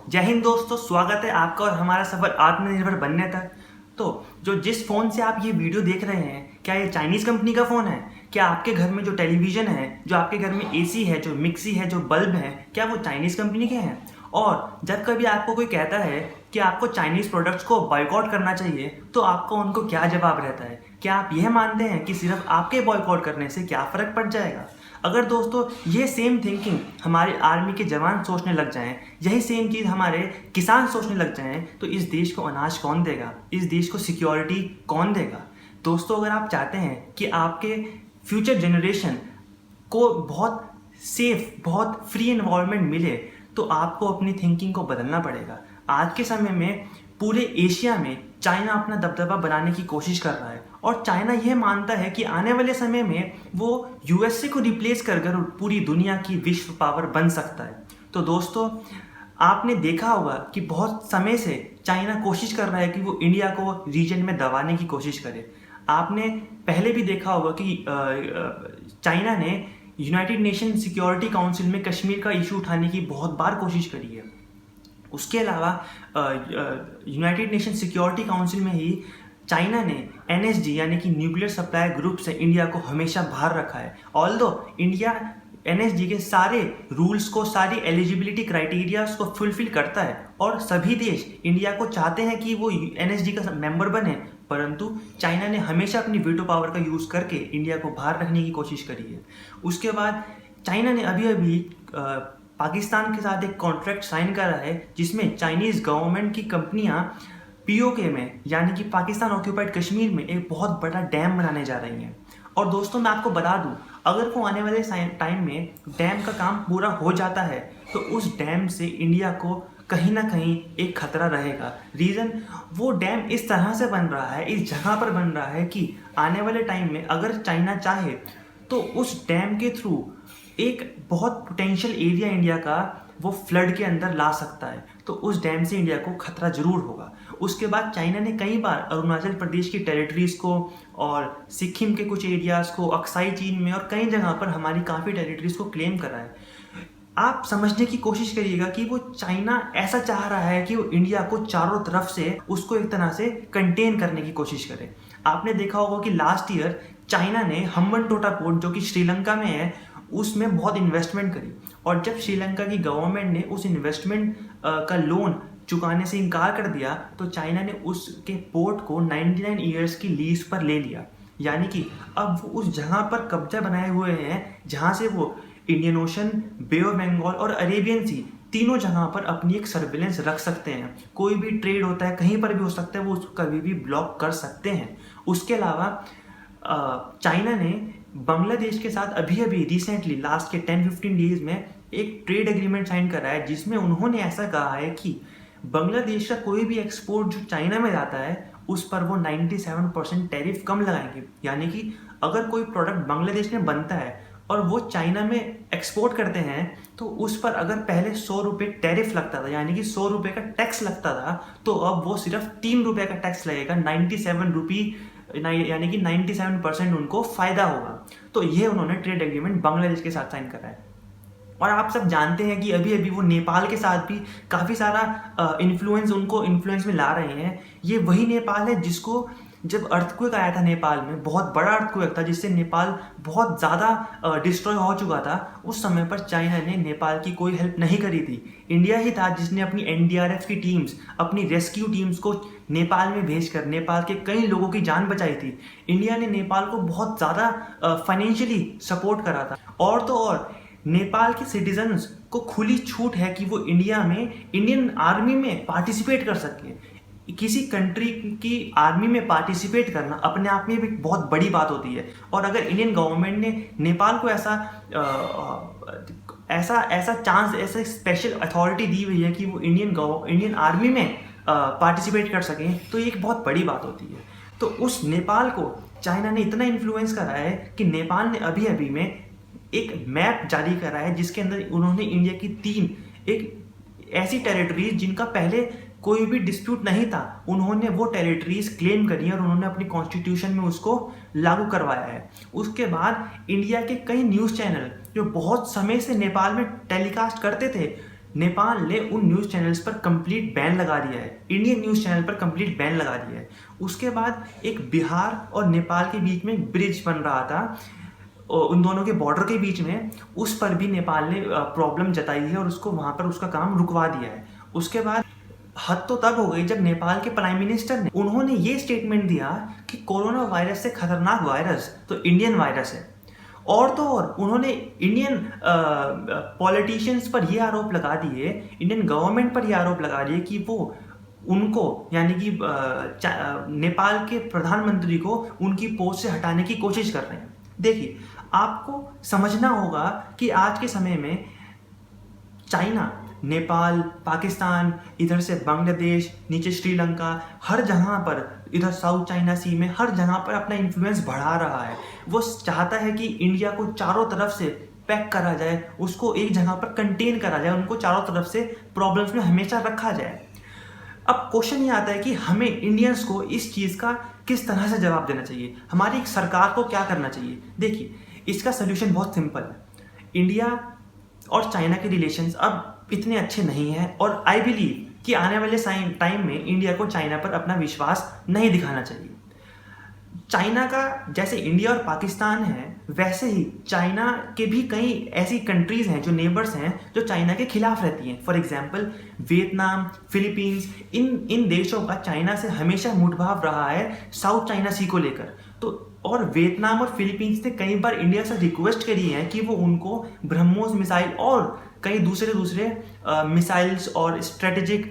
जय हिंद दोस्तों, स्वागत है आपका और हमारा सफर आत्मनिर्भर बनने तक। तो जिस फ़ोन से आप ये वीडियो देख रहे हैं, क्या ये चाइनीज़ कंपनी का फ़ोन है? क्या आपके घर में जो टेलीविज़न है, जो आपके घर में एसी है, जो मिक्सी है, जो बल्ब है, क्या वो चाइनीज़ कंपनी के हैं? और जब कभी आपको कोई कहता है कि आपको चाइनीज़ प्रोडक्ट्स को बॉयकॉट करना चाहिए, तो आपको उनको क्या जवाब रहता है? क्या आप यह मानते हैं कि सिर्फ आपके बॉयकॉट करने से क्या फ़र्क पड़ जाएगा? अगर दोस्तों ये सेम थिंकिंग हमारे आर्मी के जवान सोचने लग जाएं, यही सेम चीज़ हमारे किसान सोचने लग जाएं, तो इस देश को अनाज कौन देगा? इस देश को सिक्योरिटी कौन देगा? दोस्तों, अगर आप चाहते हैं कि आपके फ्यूचर जनरेशन को बहुत सेफ, बहुत फ्री एनवायरनमेंट मिले, तो आपको अपनी थिंकिंग को बदलना पड़ेगा। आज के समय में पूरे एशिया में चाइना अपना दबदबा बनाने की कोशिश कर रहा है और चाइना यह मानता है कि आने वाले समय में वो यूएसए को रिप्लेस कर पूरी दुनिया की विश्व पावर बन सकता है। तो दोस्तों, आपने देखा होगा कि बहुत समय से चाइना कोशिश कर रहा है कि वो इंडिया को रीजन में दबाने की कोशिश करे। आपने पहले भी देखा होगा कि चाइना ने यूनाइटेड नेशन सिक्योरिटी काउंसिल में कश्मीर का इशू उठाने की बहुत बार कोशिश करी है। उसके अलावा यूनाइटेड नेशन सिक्योरिटी काउंसिल में ही चाइना ने एनएसजी यानी कि न्यूक्लियर सप्लाई ग्रुप से इंडिया को हमेशा बाहर रखा है। ऑल्दो इंडिया एनएसजी के सारे रूल्स को, सारी एलिजिबिलिटी क्राइटेरियाज को फुलफिल करता है और सभी देश इंडिया को चाहते हैं कि वो एनएसजी का मेंबर बने, परंतु चाइना ने हमेशा अपनी वीटो पावर का यूज़ करके इंडिया को बाहर रखने की कोशिश करी है। उसके बाद चाइना ने अभी पाकिस्तान के साथ एक कॉन्ट्रैक्ट साइन करा है जिसमें चाइनीज़ गवर्नमेंट की कंपनियां पीओके में यानी कि पाकिस्तान ऑक्यूपाइड कश्मीर में एक बहुत बड़ा डैम बनाने जा रही हैं। और दोस्तों, मैं आपको बता दूं, अगर वो आने वाले टाइम में डैम का काम पूरा हो जाता है तो उस डैम से इंडिया को कहीं ना कहीं एक खतरा रहेगा। रीज़न, वो डैम इस तरह से बन रहा है, इस जगह पर बन रहा है कि आने वाले टाइम में अगर चाइना चाहे तो उस डैम के थ्रू एक बहुत पोटेंशियल एरिया इंडिया का वो फ्लड के अंदर ला सकता है। तो उस डैम से इंडिया को खतरा जरूर होगा। उसके बाद चाइना ने कई बार अरुणाचल प्रदेश की टेरिटरीज़ को और सिक्किम के कुछ एरियाज़ को, अक्साई चीन में और कई जगह पर हमारी काफ़ी टेरिटरीज़ को क्लेम करा है। आप समझने की कोशिश करिएगा कि वो चाइना ऐसा चाह रहा है कि वो इंडिया को चारों तरफ से उसको एक तरह से कंटेन करने की कोशिश करे। आपने देखा होगा कि लास्ट ईयर चाइना ने हम्बनटोटा पोर्ट, जो कि श्रीलंका में है, उसमें बहुत इन्वेस्टमेंट करी और जब श्रीलंका की गवर्नमेंट ने उस इन्वेस्टमेंट का लोन चुकाने से इनकार कर दिया तो चाइना ने उसके पोर्ट को 99 ईयर्स की लीज पर ले लिया। यानी कि अब वो उस जगह पर कब्जा बनाए हुए हैं जहां से वो Indian Ocean, Bay of Bengal और अरेबियन सी तीनों जगह पर अपनी एक सर्विलेंस रख सकते हैं। कोई भी ट्रेड होता है कहीं पर भी हो सकता है, वो उसको कभी भी ब्लॉक कर सकते हैं। उसके अलावा चाइना ने बांग्लादेश के साथ अभी रिसेंटली लास्ट के 10-15 डेज में एक ट्रेड एग्रीमेंट साइन करा है जिसमें उन्होंने ऐसा कहा है कि बांग्लादेश का कोई भी एक्सपोर्ट जो चाइना में जाता है उस पर वो 97% टैरिफ कम लगाएंगे। यानी कि अगर कोई प्रोडक्ट बांग्लादेश में बनता है और वो चाइना में एक्सपोर्ट करते हैं तो उस पर अगर पहले 100 रुपये टैरिफ लगता था, यानी कि 100 रुपये का टैक्स लगता था, तो अब वो सिर्फ 3 रुपये का टैक्स लगेगा। 97 रुपी यानी कि 97% उनको फायदा होगा। तो ये उन्होंने ट्रेड एग्रीमेंट बांग्लादेश के साथ साइन करा है। और आप सब जानते हैं कि अभी वो नेपाल के साथ भी काफ़ी सारा इन्फ्लुएंस में ला रहे हैं। ये वही नेपाल है जिसको जब अर्थक्वेक आया था नेपाल में, बहुत बड़ा अर्थक्वेक था जिससे नेपाल बहुत ज़्यादा डिस्ट्रॉय हो चुका था, उस समय पर चाइना ने नेपाल की कोई हेल्प नहीं करी थी। इंडिया ही था जिसने अपनी एनडीआरएफ की टीम्स, अपनी रेस्क्यू टीम्स को नेपाल में भेजकर नेपाल के कई लोगों की जान बचाई थी। इंडिया ने नेपाल को बहुत ज़्यादा फाइनेंशियली सपोर्ट करा था। और तो और नेपाल के सिटीजन्स को खुली छूट है कि वो इंडियन आर्मी में पार्टिसिपेट कर सके। किसी कंट्री की आर्मी में पार्टिसिपेट करना अपने आप में भी बहुत बड़ी बात होती है। और अगर इंडियन गवर्नमेंट ने नेपाल को ऐसा चांस, ऐसा स्पेशल अथॉरिटी दी हुई है कि वो इंडियन आर्मी में पार्टिसिपेट कर सकें, तो ये एक बहुत बड़ी बात होती है। तो उस नेपाल को चाइना ने इतना इन्फ्लुएंस करा है कि नेपाल ने अभी में एक मैप जारी करा है जिसके अंदर उन्होंने इंडिया की 3 एक ऐसी टेरिटरीज जिनका पहले कोई भी डिस्प्यूट नहीं था, उन्होंने वो टेरिटरीज क्लेम करी और उन्होंने अपनी कॉन्स्टिट्यूशन में उसको लागू करवाया है। उसके बाद इंडिया के कई न्यूज़ चैनल जो बहुत समय से नेपाल में टेलीकास्ट करते थे नेपाल ने उन न्यूज़ चैनल्स पर कंप्लीट बैन लगा दिया है, इंडियन न्यूज़ चैनल पर कंप्लीट बैन लगा दिया है। उसके बाद एक बिहार और नेपाल के बीच में एक ब्रिज बन रहा था, उन दोनों के बॉर्डर के बीच में, उस पर भी नेपाल ने प्रॉब्लम जताई है और उसको वहाँ पर उसका काम रुकवा दिया है। उसके बाद हद तो तब हो गई जब नेपाल के प्राइम मिनिस्टर ने उन्होंने ये स्टेटमेंट दिया कि कोरोना वायरस से खतरनाक वायरस तो इंडियन वायरस है। और तो और उन्होंने इंडियन पॉलिटिशियंस पर ये आरोप लगा दिए, इंडियन गवर्नमेंट पर ये आरोप लगा दिए कि वो उनको यानी कि नेपाल के प्रधानमंत्री को उनकी पोस्ट से हटाने की कोशिश कर रहे हैं। देखिए, आपको समझना होगा कि आज के समय में चाइना, नेपाल, पाकिस्तान, इधर से बांग्लादेश, नीचे श्रीलंका, हर जगह पर, इधर साउथ चाइना सी में हर जगह पर अपना इन्फ्लुएंस बढ़ा रहा है। वो चाहता है कि इंडिया को चारों तरफ से पैक करा जाए, उसको एक जगह पर कंटेन करा जाए, उनको चारों तरफ से प्रॉब्लम्स में हमेशा रखा जाए। अब क्वेश्चन ये आता है कि हमें इंडियंस को इस चीज़ का किस तरह से जवाब देना चाहिए, हमारी सरकार को क्या करना चाहिए। देखिए, इसका सोल्यूशन बहुत सिंपल है। इंडिया और चाइना के रिलेशंस अब इतने अच्छे नहीं हैं और आई बिलीव कि आने वाले टाइम में इंडिया को चाइना पर अपना विश्वास नहीं दिखाना चाहिए। चाइना का जैसे इंडिया और पाकिस्तान है, वैसे ही चाइना के भी कई ऐसी कंट्रीज़ हैं जो नेबर्स हैं जो चाइना के खिलाफ रहती हैं। फॉर एग्जांपल वियतनाम, फिलीपींस, इन देशों का चाइना से हमेशा मुठभाव रहा है साउथ चाइना सी को लेकर। तो और वियतनाम और फिलीपींस ने कई बार इंडिया से रिक्वेस्ट करी है कि वो उनको ब्रह्मोस मिसाइल और कई दूसरे मिसाइल्स और स्ट्रेटेजिक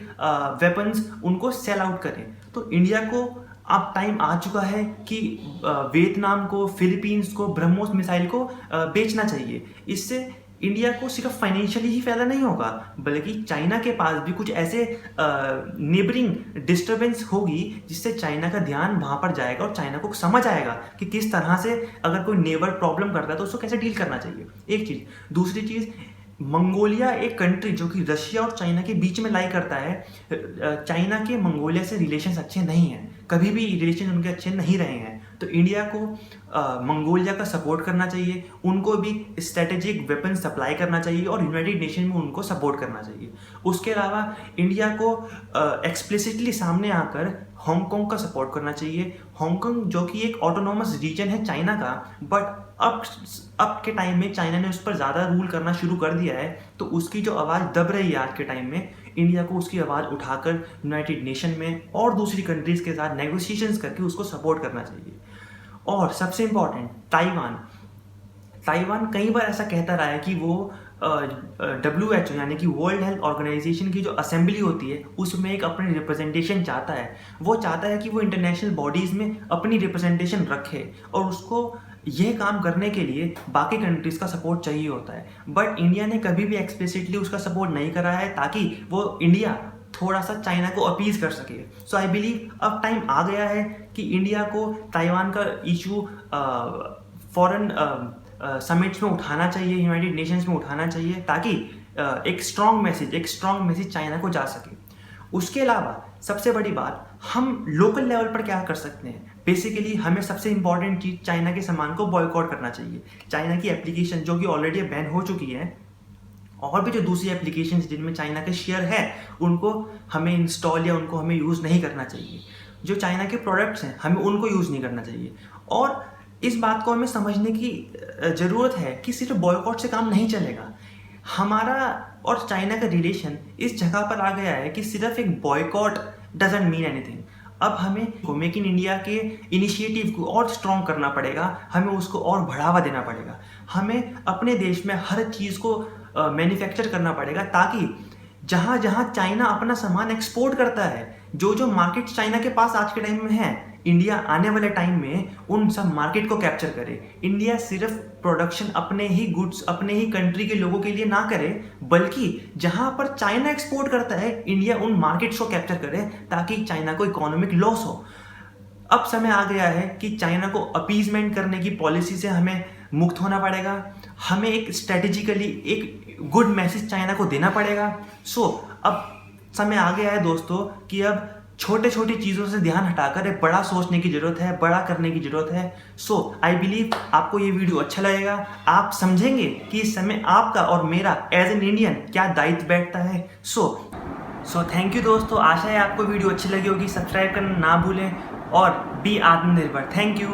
वेपन्स उनको सेल आउट करें। तो इंडिया को अब टाइम आ चुका है कि वियतनाम को, फिलीपींस को ब्रह्मोस मिसाइल को बेचना चाहिए। इससे इंडिया को सिर्फ फाइनेंशियली ही फायदा नहीं होगा, बल्कि चाइना के पास भी कुछ ऐसे नेबरिंग डिस्टर्बेंस होगी जिससे चाइना का ध्यान वहाँ पर जाएगा और चाइना को समझ आएगा कि किस तरह से अगर कोई नेबर प्रॉब्लम करता है तो उसको कैसे डील करना चाहिए। एक चीज़। दूसरी चीज़, मंगोलिया एक कंट्री जो कि रशिया और चाइना के बीच में लाई करता है। चाइना के मंगोलिया से रिलेशंस अच्छे नहीं हैं, कभी भी रिलेशन उनके अच्छे नहीं रहे हैं। तो इंडिया को मंगोलिया का सपोर्ट करना चाहिए, उनको भी स्ट्रेटेजिक वेपन सप्लाई करना चाहिए और यूनाइटेड नेशन में उनको सपोर्ट करना चाहिए। उसके अलावा इंडिया को एक्सप्लिसिटली सामने आकर हांगकांग का सपोर्ट करना चाहिए। हांगकांग जो कि एक ऑटोनोमस रीजन है चाइना का, बट अब के टाइम में चाइना ने उस पर ज़्यादा रूल करना शुरू कर दिया है, तो उसकी जो आवाज़ दब रही है आज के टाइम में, इंडिया को उसकी आवाज़ उठाकर यूनाइटेड नेशन में और दूसरी कंट्रीज़ के साथ नेगोशिएशंस करके उसको सपोर्ट करना चाहिए। और सबसे इम्पॉर्टेंट, ताइवान कई बार ऐसा कहता रहा है कि वो WHO यानी कि वर्ल्ड हेल्थ ऑर्गेनाइजेशन की जो असेंबली होती है उसमें एक अपनी रिप्रेजेंटेशन चाहता है। वो चाहता है कि वो इंटरनेशनल बॉडीज़ में अपनी रिप्रेजेंटेशन रखे और उसको यह काम करने के लिए बाकी कंट्रीज़ का सपोर्ट चाहिए होता है। बट इंडिया ने कभी भी एक्सप्लिसिटली उसका सपोर्ट नहीं करा है ताकि वो इंडिया थोड़ा सा चाइना को अपीज कर सके। सो आई बिलीव अब टाइम आ गया है कि इंडिया को ताइवान का इशू फॉरेन समिट्स में उठाना चाहिए, यूनाइटेड नेशंस में उठाना चाहिए, ताकि एक स्ट्रॉन्ग मैसेज चाइना को जा सके। उसके अलावा सबसे बड़ी बात, हम लोकल लेवल पर क्या कर सकते हैं। बेसिकली हमें सबसे इंपॉर्टेंट चीज़, चाइना के सामान को बॉयकॉट करना चाहिए। चाइना की एप्लीकेशन जो कि ऑलरेडी बैन हो चुकी है, और भी जो दूसरी एप्लीकेशंस जिनमें चाइना के शेयर है, उनको हमें इंस्टॉल या उनको हमें यूज़ नहीं करना चाहिए। जो चाइना के प्रोडक्ट्स हैं हमें उनको यूज़ नहीं करना चाहिए। और इस बात को हमें समझने की ज़रूरत है कि सिर्फ बॉयकॉट से काम नहीं चलेगा। हमारा और चाइना का रिलेशन इस जगह पर आ गया है कि सिर्फ एक बॉयकॉट डजंट मीन एनीथिंग। अब हमें मेक इन इंडिया के इनिशिएटिव को और स्ट्रॉन्ग करना पड़ेगा, हमें उसको और बढ़ावा देना पड़ेगा। हमें अपने देश में हर चीज़ को मैन्युफैक्चर करना पड़ेगा, ताकि जहाँ जहाँ चाइना अपना सामान एक्सपोर्ट करता है, जो मार्केट चाइना के पास आज के टाइम में है, इंडिया आने वाले टाइम में उन सब मार्केट को कैप्चर करे। इंडिया सिर्फ प्रोडक्शन अपने ही गुड्स, अपने ही कंट्री के लोगों के लिए ना करे, बल्कि जहाँ पर चाइना एक्सपोर्ट करता है, इंडिया उन मार्केट्स को कैप्चर करे, ताकि चाइना को इकोनॉमिक लॉस हो। अब समय आ गया है कि चाइना को अपीजमेंट करने की पॉलिसी से हमें मुक्त होना पड़ेगा। हमें एक स्ट्रेटेजिकली एक गुड मैसेज चाइना को देना पड़ेगा। अब समय आ गया है दोस्तों कि अब छोटे छोटी चीज़ों से ध्यान हटाकर एक बड़ा सोचने की ज़रूरत है, बड़ा करने की ज़रूरत है। सो आई बिलीव आपको ये वीडियो अच्छा लगेगा। आप समझेंगे कि इस समय आपका और मेरा एज एन इंडियन क्या दायित्व बैठता है। सो थैंक यू दोस्तों, आशा है आपको वीडियो अच्छी लगी होगी। सब्सक्राइब करना ना भूलें और बी आत्मनिर्भर। Thank you.